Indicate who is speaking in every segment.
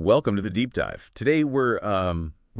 Speaker 1: Welcome to the deep dive. Today we're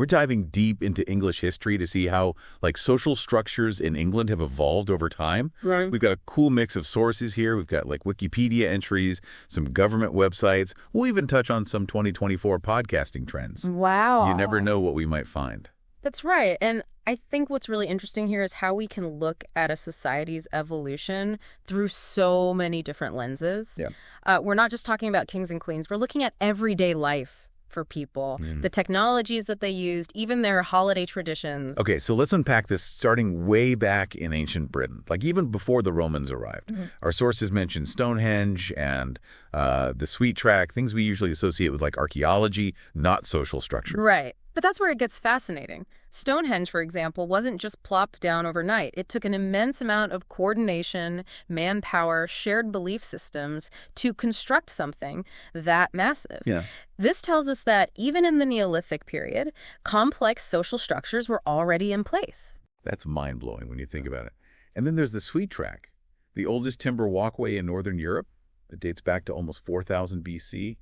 Speaker 1: diving deep into English history to see how social structures in England have evolved over time.
Speaker 2: Right.
Speaker 1: We've got a cool mix of sources here. We've got Wikipedia entries, some government websites. We'll even touch on some 2024 podcasting trends.
Speaker 2: Wow.
Speaker 1: You never know what we might find.
Speaker 2: That's right. And I think what's really interesting here is how we can look at a society's evolution through so many different lenses.
Speaker 1: Yeah.
Speaker 2: We're not just talking about kings and queens. We're looking at everyday life for people, the technologies that they used, even their holiday traditions.
Speaker 1: Okay, so let's unpack this starting way back in ancient Britain, even before the Romans arrived. Our sources mention Stonehenge and the Sweet Track, things we usually associate with archaeology, not social structure.
Speaker 2: Right. But that's where it gets fascinating. Stonehenge, for example, wasn't just plopped down overnight. It took an immense amount of coordination, manpower, shared belief systems to construct something that massive.
Speaker 1: Yeah.
Speaker 2: This tells us that even in the Neolithic period, complex social structures were already in place.
Speaker 1: That's mind-blowing when you think about it. And then there's the Sweet Track, the oldest timber walkway in Northern Europe. It dates back to almost 4000 BC.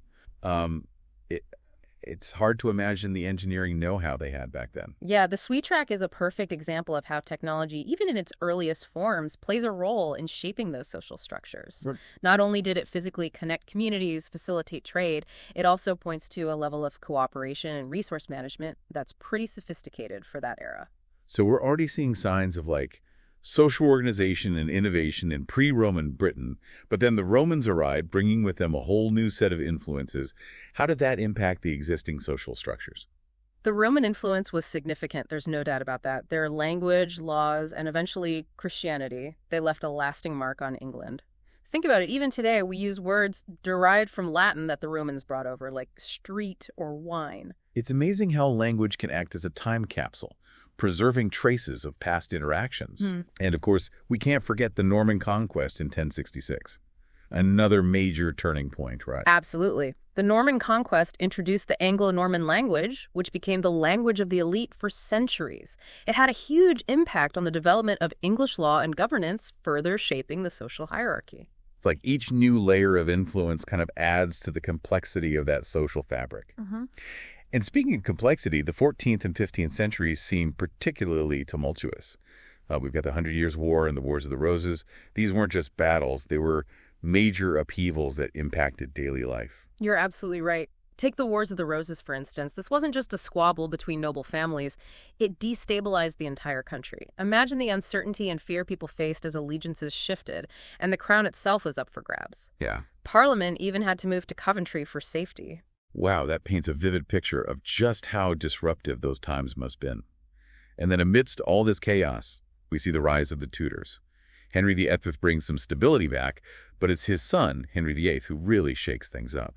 Speaker 1: It's hard to imagine the engineering know-how they had back then.
Speaker 2: Yeah, the Sweet Track is a perfect example of how technology, even in its earliest forms, plays a role in shaping those social structures.
Speaker 1: Right.
Speaker 2: Not only did it physically connect communities, facilitate trade, it also points to a level of cooperation and resource management that's pretty sophisticated for that era.
Speaker 1: So we're already seeing signs of social organization and innovation in pre-Roman Britain, but then the Romans arrived, bringing with them a whole new set of influences. How did that impact the existing social structures?
Speaker 2: The Roman influence was significant, there's no doubt about that. Their language, laws, and eventually Christianity, they left a lasting mark on England. Think about it, even today we use words derived from Latin that the Romans brought over, like street or wine.
Speaker 1: It's amazing how language can act as a time capsule, preserving traces of past interactions. And of course, we can't forget the Norman conquest in 1066. Another major turning point, right?
Speaker 2: Absolutely. The Norman conquest introduced the Anglo-Norman language, which became the language of the elite for centuries. It had a huge impact on the development of English law and governance, further shaping the social hierarchy.
Speaker 1: It's like each new layer of influence kind of adds to the complexity of that social fabric. And speaking of complexity, the 14th and 15th centuries seem particularly tumultuous. We've got the 100 Years' War and the Wars of the Roses. These weren't just battles. They were major upheavals that impacted daily life.
Speaker 2: You're absolutely right. Take the Wars of the Roses, for instance. This wasn't just a squabble between noble families. It destabilized the entire country. Imagine the uncertainty and fear people faced as allegiances shifted, and the crown itself was up for grabs.
Speaker 1: Yeah.
Speaker 2: Parliament even had to move to Coventry for safety.
Speaker 1: Wow, that paints a vivid picture of just how disruptive those times must have been. And then amidst all this chaos, we see the rise of the Tudors. Henry VIII brings some stability back, but it's his son, Henry VIII, who really shakes things up.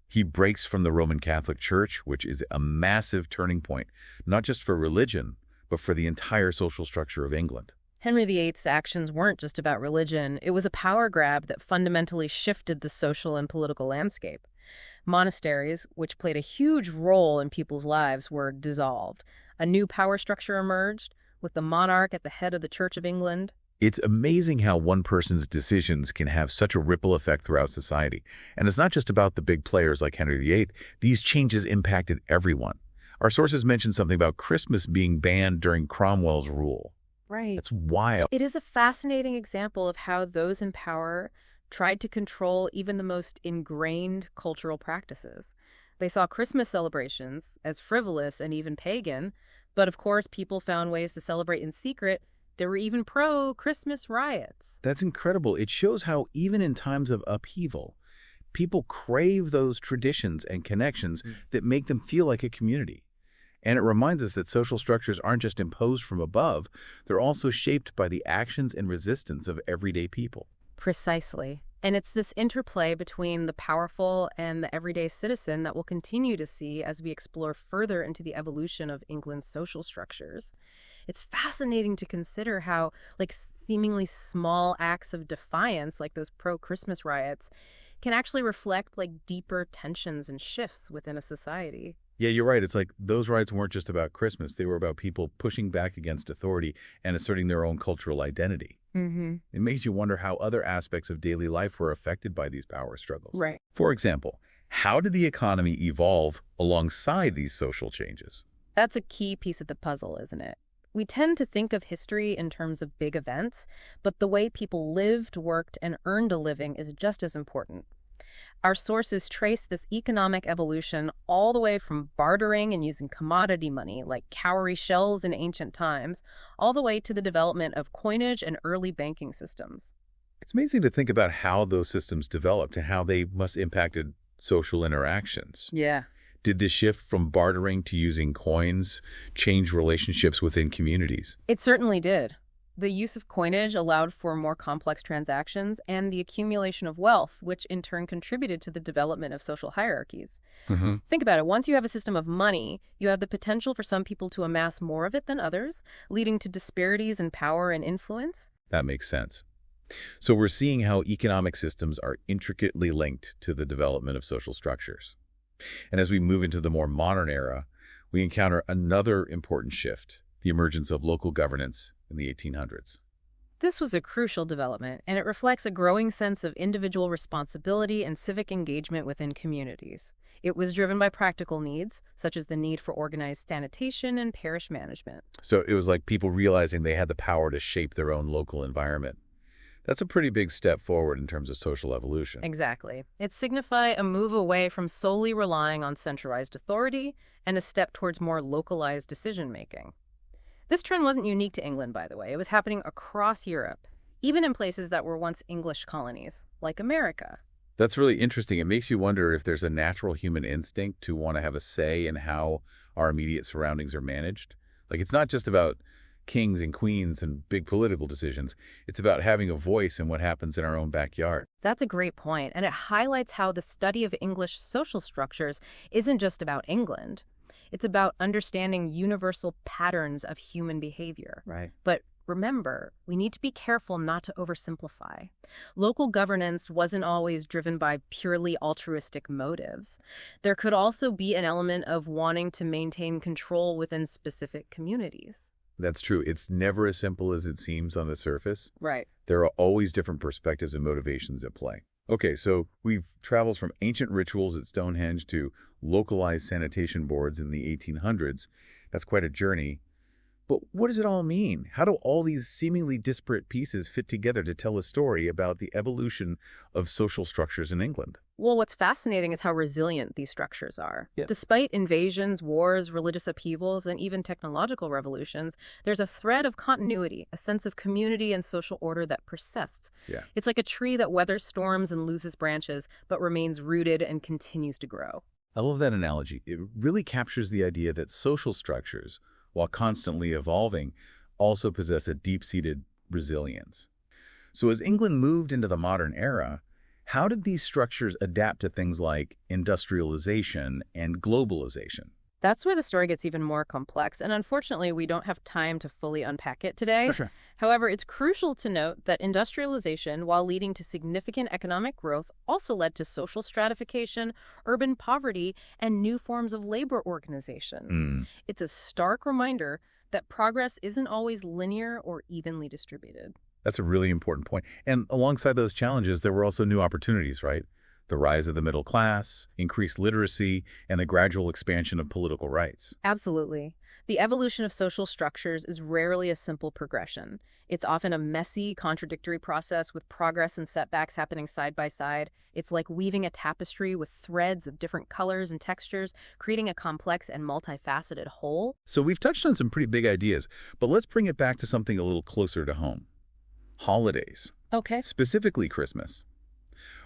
Speaker 1: He breaks from the Roman Catholic Church, which is a massive turning point, not just for religion, but for the entire social structure of England.
Speaker 2: Henry VIII's actions weren't just about religion. It was a power grab that fundamentally shifted the social and political landscape. Monasteries, which played a huge role in people's lives, were dissolved. A new power structure emerged, with the monarch at the head of the Church of England.
Speaker 1: It's amazing how one person's decisions can have such a ripple effect throughout society. And it's not just about the big players like Henry VIII. These changes impacted everyone. Our sources mention something about Christmas being banned during Cromwell's rule.
Speaker 2: Right.
Speaker 1: That's wild.
Speaker 2: It is a fascinating example of how those in power tried to control even the most ingrained cultural practices. They saw Christmas celebrations as frivolous and even pagan, but of course people found ways to celebrate in secret. There were even pro-Christmas riots.
Speaker 1: That's incredible. It shows how even in times of upheaval, people crave those traditions and connections that make them feel like a community. And it reminds us that social structures aren't just imposed from above, they're also shaped by the actions and resistance of everyday people.
Speaker 2: Precisely. And it's this interplay between the powerful and the everyday citizen that we'll continue to see as we explore further into the evolution of England's social structures. It's fascinating to consider how, seemingly small acts of defiance, like those pro-Christmas riots, can actually reflect, deeper tensions and shifts within a society.
Speaker 1: Yeah, you're right. It's like those riots weren't just about Christmas. They were about people pushing back against authority and asserting their own cultural identity. It makes you wonder how other aspects of daily life were affected by these power struggles.
Speaker 2: Right.
Speaker 1: For example, How did the economy evolve alongside these social changes?
Speaker 2: That's a key piece of the puzzle, isn't it? We tend to think of history in terms of big events, but the way people lived, worked, and earned a living is just as important. Our sources trace this economic evolution all the way from bartering and using commodity money, like cowrie shells in ancient times, all the way to the development of coinage and early banking systems.
Speaker 1: It's amazing to think about how those systems developed and how they must have impacted social interactions.
Speaker 2: Yeah.
Speaker 1: Did this shift from bartering to using coins change relationships within communities?
Speaker 2: It certainly did. The use of coinage allowed for more complex transactions and the accumulation of wealth, which in turn contributed to the development of social hierarchies. Think about it. Once you have a system of money, you have the potential for some people to amass more of it than others, leading to disparities in power and influence.
Speaker 1: That makes sense. So we're seeing how economic systems are intricately linked to the development of social structures. And as we move into the more modern era, we encounter another important shift, the emergence of local governance in the 1800s.
Speaker 2: This was a crucial development, and it reflects a growing sense of individual responsibility and civic engagement within communities. It was driven by practical needs, such as the need for organized sanitation and parish management.
Speaker 1: So it was like people realizing they had the power to shape their own local environment. That's a pretty big step forward in terms of social evolution.
Speaker 2: Exactly. It signified a move away from solely relying on centralized authority and a step towards more localized decision-making. This trend wasn't unique to England, by the way. It was happening across Europe, even in places that were once English colonies, like America.
Speaker 1: That's really interesting. It makes you wonder if there's a natural human instinct to want to have a say in how our immediate surroundings are managed. Like, it's not just about kings and queens and big political decisions. It's about having a voice in what happens in our own backyard.
Speaker 2: That's a great point, and it highlights how the study of English social structures isn't just about England. It's about understanding universal patterns of human behavior.
Speaker 1: Right.
Speaker 2: But remember, we need to be careful not to oversimplify. Local governance wasn't always driven by purely altruistic motives. There could also be an element of wanting to maintain control within specific communities.
Speaker 1: That's true. It's never as simple as it seems on the surface.
Speaker 2: Right.
Speaker 1: There are always different perspectives and motivations at play. Okay, so we've traveled from ancient rituals at Stonehenge to localized sanitation boards in the 1800s. That's quite a journey. But what does it all mean? How do all these seemingly disparate pieces fit together to tell a story about the evolution of social structures in England?
Speaker 2: Well, what's fascinating is how resilient these structures are.
Speaker 1: Yeah.
Speaker 2: Despite invasions, wars, religious upheavals, and even technological revolutions, there's a thread of continuity, a sense of community and social order that persists.
Speaker 1: Yeah.
Speaker 2: It's like a tree that weathers storms and loses branches, but remains rooted and continues to grow.
Speaker 1: I love that analogy. It really captures the idea that social structures, while constantly evolving, also possess a deep-seated resilience. So as England moved into the modern era, how did these structures adapt to things like industrialization and globalization?
Speaker 2: That's where the story gets even more complex, and unfortunately, we don't have time to fully unpack it today.
Speaker 1: For sure.
Speaker 2: However, it's crucial to note that industrialization, while leading to significant economic growth, also led to social stratification, urban poverty, and new forms of labor organization. It's a stark reminder that progress isn't always linear or evenly distributed.
Speaker 1: That's a really important point. And alongside those challenges, there were also new opportunities, right? The rise of the middle class, increased literacy, and the gradual expansion of political rights.
Speaker 2: Absolutely. The evolution of social structures is rarely a simple progression. It's often a messy, contradictory process with progress and setbacks happening side by side. It's like weaving a tapestry with threads of different colors and textures, creating a complex and multifaceted whole.
Speaker 1: So we've touched on some pretty big ideas, but let's bring it back to something a little closer to home. Holidays.
Speaker 2: Okay.
Speaker 1: Specifically Christmas.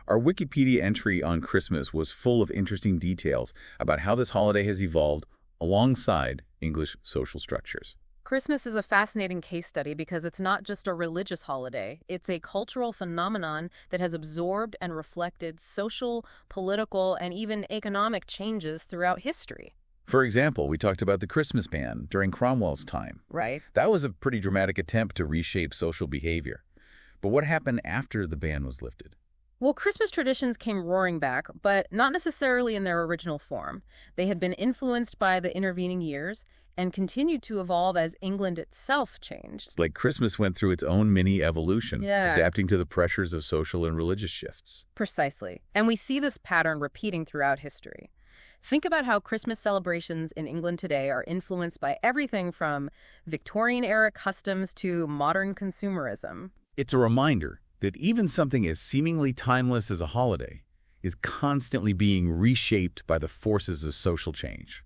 Speaker 1: Our Wikipedia entry on Christmas was full of interesting details about how this holiday has evolved alongside English social structures.
Speaker 2: Christmas is a fascinating case study because it's not just a religious holiday. It's a cultural phenomenon that has absorbed and reflected social, political, and even economic changes throughout history.
Speaker 1: For example, we talked about the Christmas ban during Cromwell's time.
Speaker 2: Right.
Speaker 1: That was a pretty dramatic attempt to reshape social behavior. But what happened after the ban was lifted?
Speaker 2: Well, Christmas traditions came roaring back, but not necessarily in their original form. They had been influenced by the intervening years and continued to evolve as England itself changed.
Speaker 1: It's like Christmas went through its own mini evolution,
Speaker 2: Yeah.
Speaker 1: adapting to the pressures of social and religious shifts.
Speaker 2: Precisely. And we see this pattern repeating throughout history. Think about how Christmas celebrations in England today are influenced by everything from Victorian-era customs to modern consumerism.
Speaker 1: It's a reminder that even something as seemingly timeless as a holiday is constantly being reshaped by the forces of social change.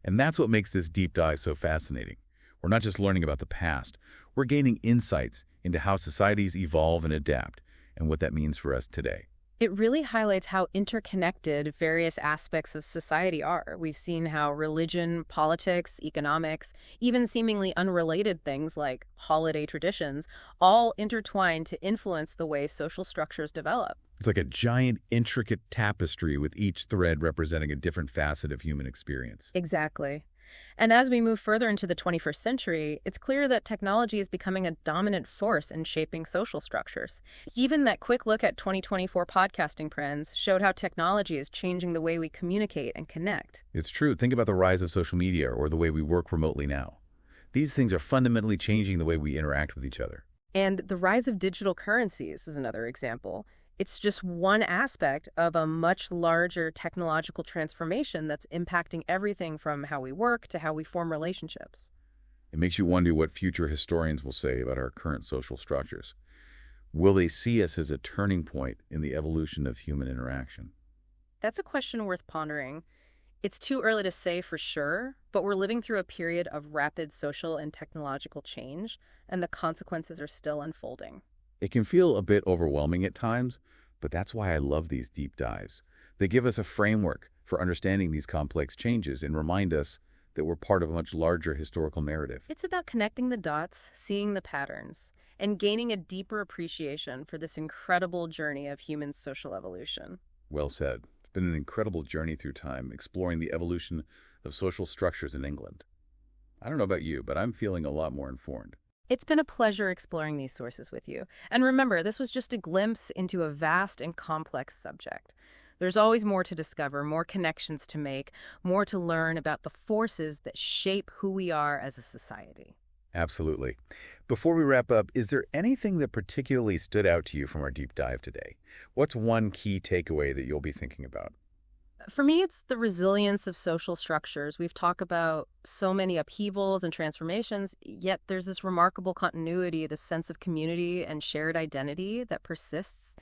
Speaker 1: And that's what makes this deep dive so fascinating. We're not just learning about the past, we're gaining insights into how societies evolve and adapt, and what that means for us today.
Speaker 2: It really highlights how interconnected various aspects of society are. We've seen how religion, politics, economics, even seemingly unrelated things like holiday traditions, all intertwine to influence the way social structures develop.
Speaker 1: It's like a giant, intricate tapestry with each thread representing a different facet of human experience.
Speaker 2: Exactly. And as we move further into the 21st century, it's clear that technology is becoming a dominant force in shaping social structures. Even that quick look at 2024 podcasting trends showed how technology is changing the way we communicate and connect.
Speaker 1: It's true. Think about the rise of social media or the way we work remotely now. These things are fundamentally changing the way we interact with each other.
Speaker 2: And the rise of digital currencies is another example. It's just one aspect of a much larger technological transformation that's impacting everything from how we work to how we form relationships.
Speaker 1: It makes you wonder what future historians will say about our current social structures. Will they see us as a turning point in the evolution of human interaction?
Speaker 2: That's a question worth pondering. It's too early to say for sure, but we're living through a period of rapid social and technological change, and the consequences are still unfolding.
Speaker 1: It can feel a bit overwhelming at times, but that's why I love these deep dives. They give us a framework for understanding these complex changes and remind us that we're part of a much larger historical narrative.
Speaker 2: It's about connecting the dots, seeing the patterns, and gaining a deeper appreciation for this incredible journey of human social evolution.
Speaker 1: Well said. It's been an incredible journey through time, exploring the evolution of social structures in England. I don't know about you, but I'm feeling a lot more informed.
Speaker 2: It's been a pleasure exploring these sources with you. And remember, this was just a glimpse into a vast and complex subject. There's always more to discover, more connections to make, more to learn about the forces that shape who we are as a society.
Speaker 1: Absolutely. Before we wrap up, is there anything that particularly stood out to you from our deep dive today? What's one key takeaway that you'll be thinking about?
Speaker 2: For me, it's the resilience of social structures. We've talked about so many upheavals and transformations, yet there's this remarkable continuity, this sense of community and shared identity that persists.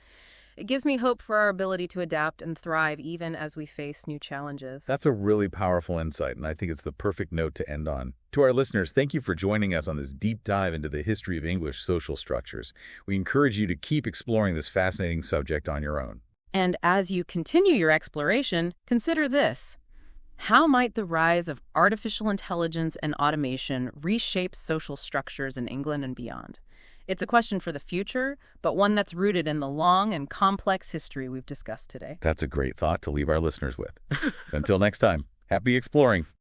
Speaker 2: It gives me hope for our ability to adapt and thrive even as we face new challenges.
Speaker 1: That's a really powerful insight, and I think it's the perfect note to end on. To our listeners, thank you for joining us on this deep dive into the history of English social structures. We encourage you to keep exploring this fascinating subject on your own.
Speaker 2: And as you continue your exploration, consider this. How might the rise of artificial intelligence and automation reshape social structures in England and beyond? It's a question for the future, but one that's rooted in the long and complex history we've discussed today.
Speaker 1: That's a great thought to leave our listeners with. Until next time, happy exploring.